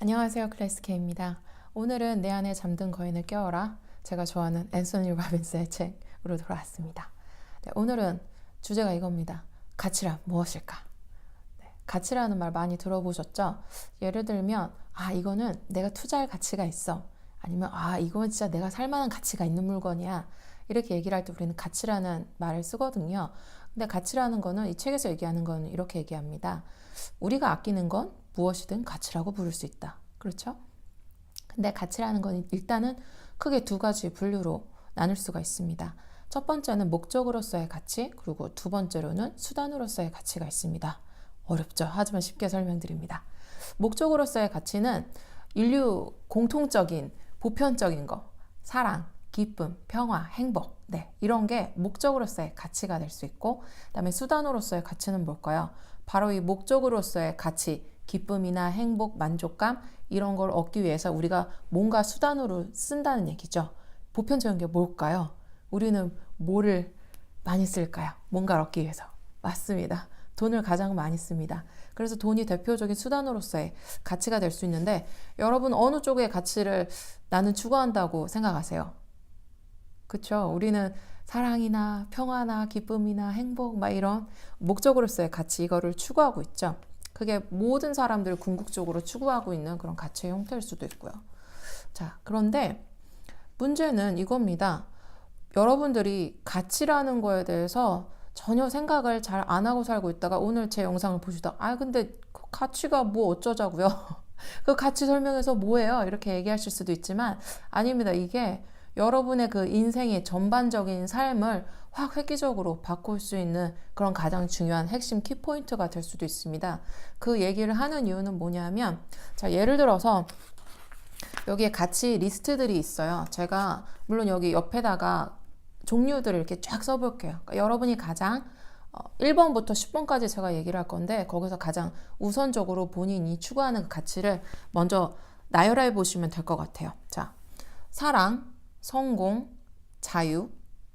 안녕하세요, 클래스 K입니다. 오늘은 내 안에 잠든 거인을 깨워라. 제가 좋아하는 앤서니 로빈스의 책으로 돌아왔습니다. 네, 오늘은 주제가 이겁니다. 가치란 무엇일까? 네, 가치라는 말 많이 들어보셨죠? 예를 들면 이거는 내가 투자할 가치가 있어. 아니면 이건 진짜 내가 살 만한 가치가 있는 물건이야. 이렇게 얘기를 할 때 우리는 가치라는 말을 쓰거든요. 근데 가치라는 거는 이 책에서 얘기하는 거는 이렇게 얘기합니다. 우리가 아끼는 건 무엇이든 가치라고 부를 수 있다. 그렇죠? 근데 가치라는 건 일단은 크게 두 가지 분류로 나눌 수가 있습니다. 첫 번째는 목적으로서의 가치, 그리고 두 번째로는 수단으로서의 가치가 있습니다. 어렵죠? 하지만 쉽게 설명드립니다. 목적으로서의 가치는 인류 공통적인 보편적인 거, 사랑, 기쁨, 평화, 행복, 이런 게 목적으로서의 가치가 될 수 있고, 그다음에 수단으로서의 가치는 뭘까요? 바로 이 목적으로서의 가치, 기쁨이나 행복, 만족감 이런 걸 얻기 위해서 우리가 뭔가 수단으로 쓴다는 얘기죠. 보편적인 게 뭘까요? 우리는 뭐를 많이 쓸까요? 뭔가를 얻기 위해서. 맞습니다. 돈을 가장 많이 씁니다. 그래서 돈이 대표적인 수단으로서의 가치가 될 수 있는데, 여러분 어느 쪽의 가치를 나는 추구한다고 생각하세요? 그쵸? 우리는 사랑이나 평화나 기쁨이나 행복 이런 목적으로서의 가치 이거를 추구하고 있죠. 그게 모든 사람들 궁극적으로 추구하고 있는 그런 가치의 형태일 수도 있고요. 자, 그런데 문제는 이겁니다. 여러분들이 가치라는 거에 대해서 전혀 생각을 잘 안 하고 살고 있다가 오늘 제 영상을 보시다가 근데 그 가치가 뭐 어쩌자고요? 그 가치 설명해서 뭐예요? 이렇게 얘기하실 수도 있지만 아닙니다. 이게 여러분의 그 인생의 전반적인 삶을 확 획기적으로 바꿀 수 있는 그런 가장 중요한 핵심 키포인트가 될 수도 있습니다. 그 얘기를 하는 이유는 뭐냐면, 자, 예를 들어서 여기에 가치 리스트들이 있어요. 제가 물론 여기 옆에다가 종류들을 이렇게 쫙 써볼게요. 그러니까 여러분이 가장 1번부터 10번까지 제가 얘기를 할 건데, 거기서 가장 우선적으로 본인이 추구하는 그 가치를 먼저 나열해 보시면 될 것 같아요. 자, 사랑, 성공, 자유,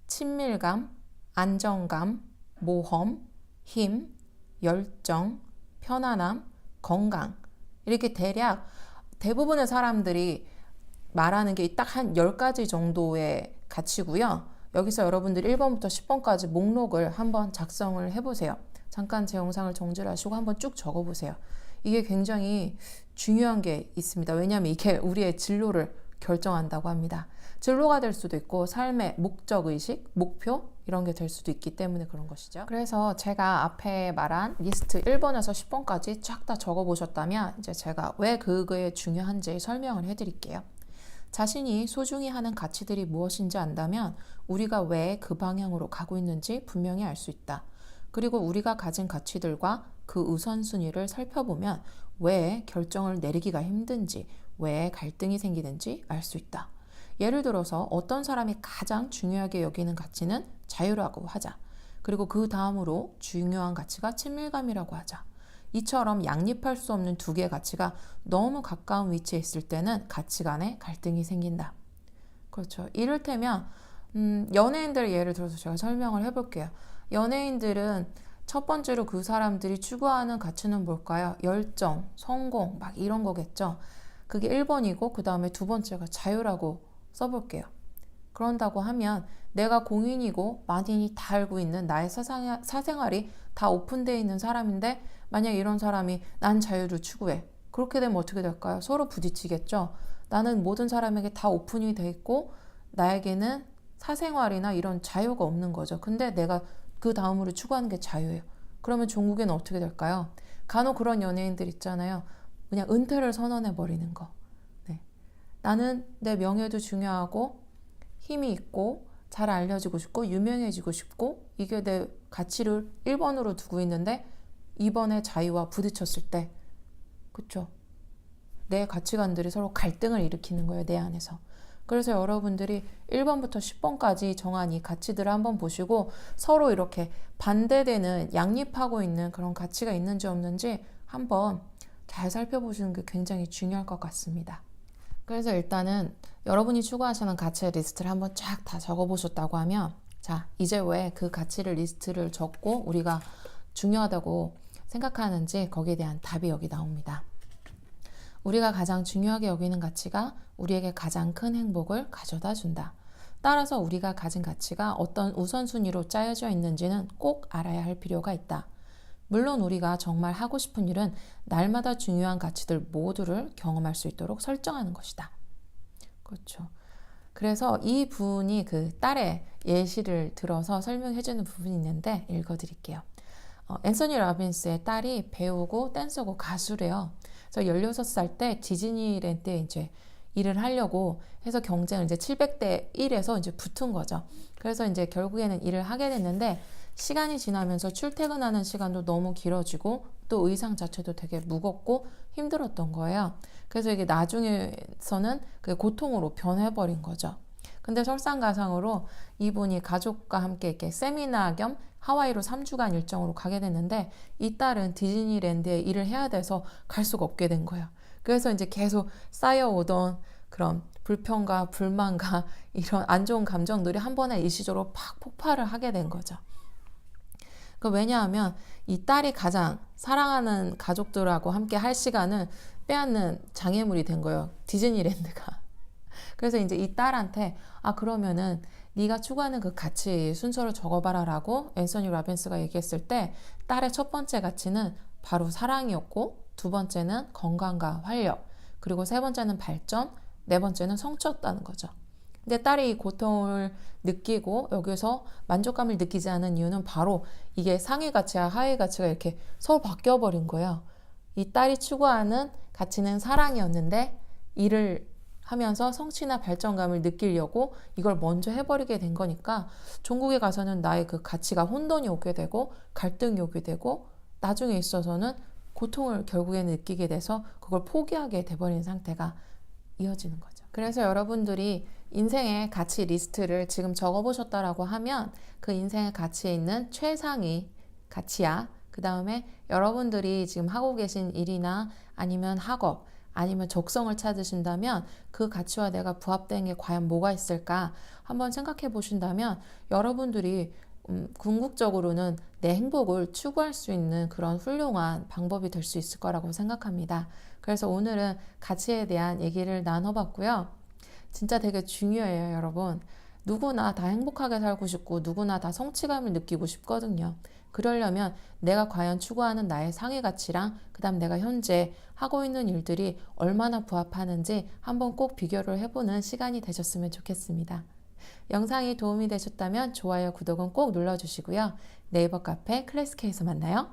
친밀감, 안정감, 모험, 힘, 열정, 편안함, 건강. 이렇게 대략 대부분의 사람들이 말하는 게 딱 한 10가지 정도의 가치고요. 여기서 여러분들이 1번부터 10번까지 목록을 한번 작성을 해보세요. 잠깐 제 영상을 정지를 하시고 한번 쭉 적어보세요. 이게 굉장히 중요한 게 있습니다. 왜냐하면 이게 우리의 진로를 결정한다고 합니다. 진로가 될 수도 있고 삶의 목적의식, 목표 이런 게 될 수도 있기 때문에 그런 것이죠. 그래서 제가 앞에 말한 리스트 1번에서 10번까지 쫙 다 적어보셨다면 이제 제가 왜 그게 중요한지 설명을 해드릴게요. 자신이 소중히 하는 가치들이 무엇인지 안다면 우리가 왜 그 방향으로 가고 있는지 분명히 알 수 있다. 그리고 우리가 가진 가치들과 그 우선순위를 살펴보면 왜 결정을 내리기가 힘든지, 왜 갈등이 생기는지 알 수 있다. 예를 들어서 어떤 사람이 가장 중요하게 여기는 가치는 자유라고 하자. 그리고 그 다음으로 중요한 가치가 친밀감이라고 하자. 이처럼 양립할 수 없는 두 개의 가치가 너무 가까운 위치에 있을 때는 가치 간에 갈등이 생긴다. 그렇죠. 이를테면 연예인들 예를 들어서 제가 설명을 해볼게요. 연예인들은 첫 번째로 그 사람들이 추구하는 가치는 뭘까요? 열정, 성공 이런 거겠죠. 그게 1번이고 그 다음에 두 번째가 자유라고 써볼게요. 그런다고 하면 내가 공인이고 만인이 다 알고 있는 나의 사생활이 다 오픈되어 있는 사람인데, 만약 이런 사람이 난 자유를 추구해. 그렇게 되면 어떻게 될까요? 서로 부딪히겠죠. 나는 모든 사람에게 다 오픈이 돼 있고 나에게는 사생활이나 이런 자유가 없는 거죠. 근데 내가 그 다음으로 추구하는 게 자유예요. 그러면 종국에는 어떻게 될까요? 간혹 그런 연예인들 있잖아요. 그냥 은퇴를 선언해 버리는 거. 나는 내 명예도 중요하고 힘이 있고 잘 알려지고 싶고 유명해지고 싶고 이게 내 가치를 1번으로 두고 있는데 2번의 자유와 부딪혔을 때, 그쵸? 내 가치관들이 서로 갈등을 일으키는 거예요, 내 안에서. 그래서 여러분들이 1번부터 10번까지 정한 이 가치들을 한번 보시고 서로 이렇게 반대되는 양립하고 있는 그런 가치가 있는지 없는지 한번 잘 살펴보시는 게 굉장히 중요할 것 같습니다. 그래서 일단은 여러분이 추구하시는 가치의 리스트를 한번 쫙 다 적어보셨다고 하면, 자, 이제 왜 그 가치를 리스트를 적고 우리가 중요하다고 생각하는지 거기에 대한 답이 여기 나옵니다. 우리가 가장 중요하게 여기는 가치가 우리에게 가장 큰 행복을 가져다 준다. 따라서 우리가 가진 가치가 어떤 우선순위로 짜여져 있는지는 꼭 알아야 할 필요가 있다. 물론 우리가 정말 하고 싶은 일은 날마다 중요한 가치들 모두를 경험할 수 있도록 설정하는 것이다. 그렇죠. 그래서 이 부분이 그 딸의 예시를 들어서 설명해 주는 부분이 있는데 읽어드릴게요. 앤서니 라빈스의 딸이 배우고 댄서고 가수래요. 그래서 16살 때 디즈니랜드에 이제 일을 하려고 해서 경쟁을 이제 700대 1에서 이제 붙은 거죠. 그래서 이제 결국에는 일을 하게 됐는데 시간이 지나면서 출퇴근하는 시간도 너무 길어지고 또 의상 자체도 되게 무겁고 힘들었던 거예요. 그래서 이게 나중에서는 그 고통으로 변해버린 거죠. 근데 설상가상으로 이분이 가족과 함께 이렇게 세미나 겸 하와이로 3주간 일정으로 가게 됐는데 이 딸은 디즈니랜드에 일을 해야 돼서 갈 수가 없게 된 거예요. 그래서 이제 계속 쌓여오던 그런 불평과 불만과 이런 안 좋은 감정들이 한 번에 일시적으로 팍 폭발을 하게 된 거죠. 왜냐하면 이 딸이 가장 사랑하는 가족들하고 함께 할 시간을 빼앗는 장애물이 된 거예요. 디즈니랜드가. 그래서 이제 이 딸한테 그러면은 네가 추구하는 그 가치 순서를 적어봐라 라고 앤서니 라빈스가 얘기했을 때 딸의 첫 번째 가치는 바로 사랑이었고 두 번째는 건강과 활력 그리고 세 번째는 발전 네 번째는 성취였다는 거죠. 근데 딸이 이 고통을 느끼고 여기서 만족감을 느끼지 않은 이유는 바로 이게 상위 가치와 하위 가치가 이렇게 서로 바뀌어버린 거예요. 이 딸이 추구하는 가치는 사랑이었는데 일을 하면서 성취나 발전감을 느끼려고 이걸 먼저 해버리게 된 거니까 종국에 가서는 나의 그 가치가 혼돈이 오게 되고 갈등이 오게 되고 나중에 있어서는 고통을 결국에는 느끼게 돼서 그걸 포기하게 돼버린 상태가 이어지는 거죠. 그래서 여러분들이 인생의 가치 리스트를 지금 적어보셨다라고 하면 그 인생의 가치에 있는 최상위 가치야. 그 다음에 여러분들이 지금 하고 계신 일이나 아니면 학업 아니면 적성을 찾으신다면 그 가치와 내가 부합된 게 과연 뭐가 있을까 한번 생각해 보신다면 여러분들이 궁극적으로는 내 행복을 추구할 수 있는 그런 훌륭한 방법이 될 수 있을 거라고 생각합니다. 그래서 오늘은 가치에 대한 얘기를 나눠봤고요. 진짜 되게 중요해요, 여러분. 누구나 다 행복하게 살고 싶고 누구나 다 성취감을 느끼고 싶거든요. 그러려면 내가 과연 추구하는 나의 상위 가치랑 그다음 내가 현재 하고 있는 일들이 얼마나 부합하는지 한번 꼭 비교를 해보는 시간이 되셨으면 좋겠습니다. 영상이 도움이 되셨다면 좋아요, 구독은 꼭 눌러주시고요. 네이버 카페 클래스케에서 만나요.